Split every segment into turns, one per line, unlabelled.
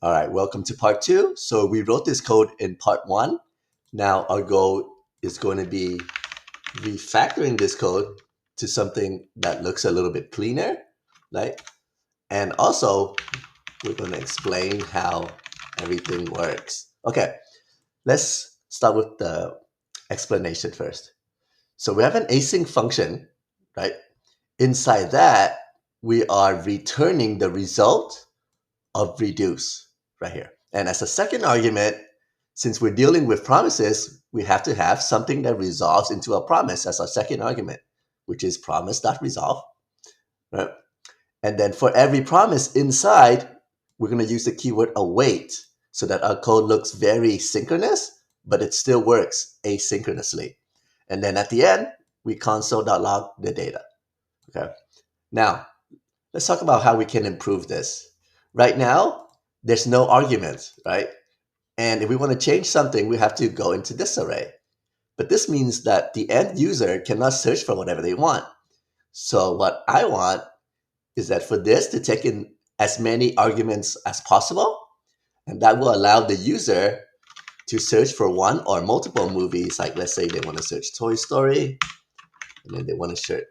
All right, welcome to part two. So we wrote this code in part one. Now our goal is going to be refactoring this code to something that looks a little bit cleaner, right? And also, we're going to explain how everything works. Okay, let's start with the explanation first. So we have an async function, right? Inside that, we are returning the result of reduce right here. And as a second argument, since we're dealing with promises, we have to have something that resolves into a promise as our second argument, which is promise.resolve, right? And then for every promise inside, we're going to use the keyword await so that our code looks very synchronous, but it still works asynchronously. And then at the end, we console.log the data. Okay. Now, let's talk about how we can improve this. Right now, there's no argument, right? And if we want to change something, we have to go into this array. But this means that the end user cannot search for whatever they want. So what I want is that for this to take in as many arguments as possible, and that will allow the user to search for one or multiple movies. Like let's say they want to search Toy Story, and then they want to search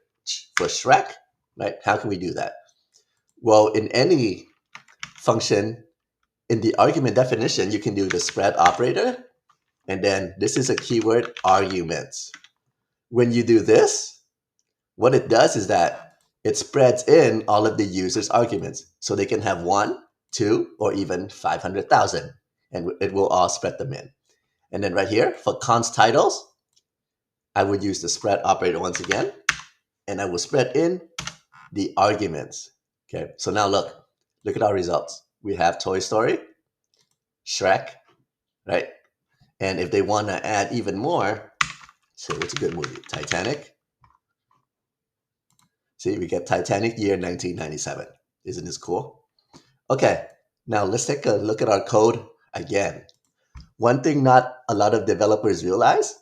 for Shrek, right? How can we do that? Well, in any function, in the argument definition, you can do the spread operator, and then this is a keyword arguments. When you do this, what it does is that it spreads in all of the user's arguments. So they can have one, two, or even 500,000, and it will all spread them in. And then right here, for const titles, I would use the spread operator once again, and I will spread in the arguments. Okay, so now look at our results. We have Toy Story, Shrek, right? And if they want to add even more, say what's a good movie? Titanic. See, we get Titanic year 1997. Isn't this cool? Okay, now let's take a look at our code again. One thing not a lot of developers realize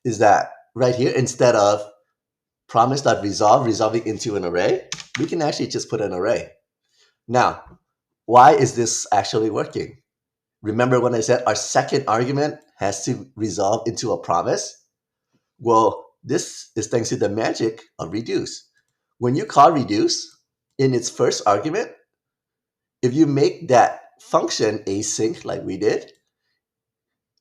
is that right here, instead of promise.resolve resolving into an array, we can actually just put an array. Now, why is this actually working? Remember when I said our second argument has to resolve into a promise? Well, this is thanks to the magic of reduce. When you call reduce in its first argument, if you make that function async like we did,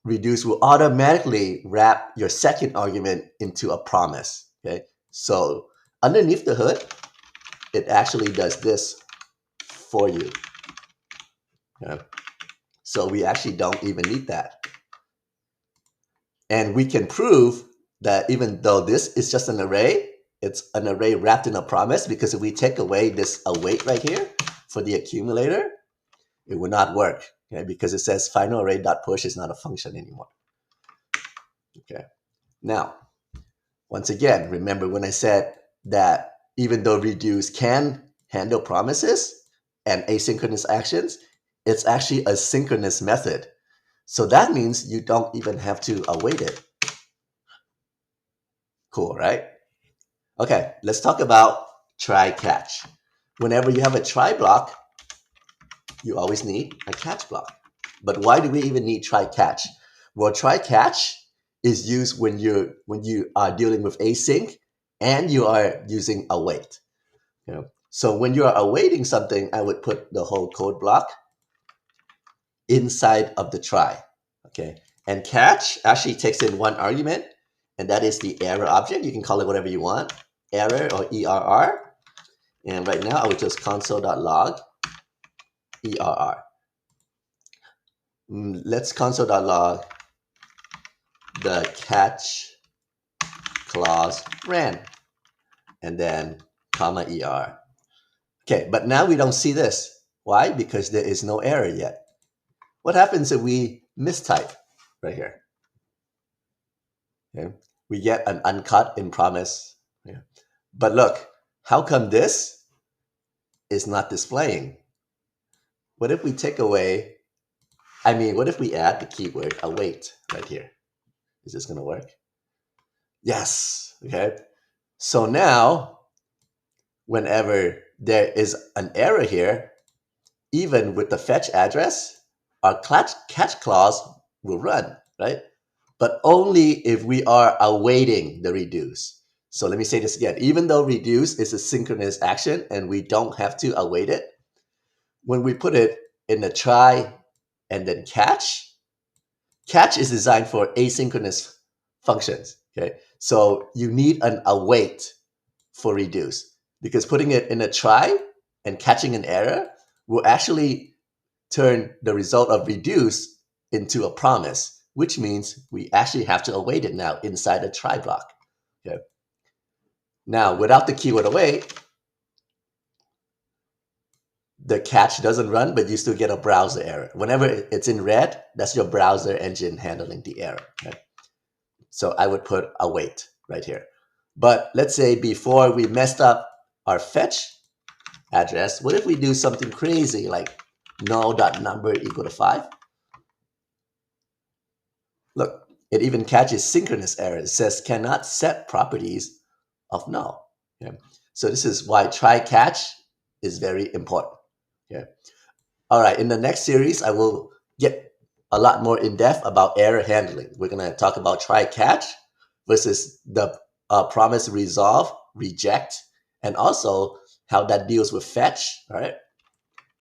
reduce will automatically wrap your second argument into a promise. Okay, so underneath the hood, it actually does this for you. Okay? So we actually don't even need that. And we can prove that even though this is just an array, it's an array wrapped in a promise, because if we take away this await right here for the accumulator, it will not work, okay? Because it says final array.push is not a function anymore. Okay. Now, once again, remember when I said that even though reduce can handle promises and asynchronous actions, it's actually a synchronous method. So that means you don't even have to await it. Cool, right? Okay, let's talk about try catch. Whenever you have a try block, you always need a catch block. But why do we even need try catch? Well, try catch is used when you are dealing with async and you are using await. You know? So when you are awaiting something, I would put the whole code block inside of the try. Okay, and catch actually takes in one argument, and that is the error object. You can call it whatever you want, error or ERR. And right now, I would just console.log ERR. Let's console.log the catch clause ran, and then comma ER. Okay, but now we don't see this. Why? Because there is no error yet. What happens if we mistype right here? Okay, we get an uncut in promise. Yeah. But look, how come this is not displaying? What if we take away, what if we add the keyword await right here? Is this going to work? Yes. Okay. So now, whenever there is an error here, even with the fetch address, our catch clause will run, right? But only if we are awaiting the reduce. So let me say this again. Even though reduce is a synchronous action and we don't have to await it, when we put it in the try and then catch is designed for asynchronous functions. Okay, so you need an await for reduce, because putting it in a try and catching an error will actually turn the result of reduce into a promise, which means we actually have to await it now inside a try block. Okay. Now, without the keyword await, the catch doesn't run, but you still get a browser error. Whenever it's in red, that's your browser engine handling the error. Okay? So I would put await right here. But let's say before we messed up our fetch address, what if we do something crazy like null.number equal to 5? Look, it even catches synchronous errors. It says cannot set properties of null. Okay? So this is why try catch is very important. Okay? All right, in the next series, I will get a lot more in depth about error handling. We're going to talk about try catch versus the promise resolve, reject, and also how that deals with fetch. All right.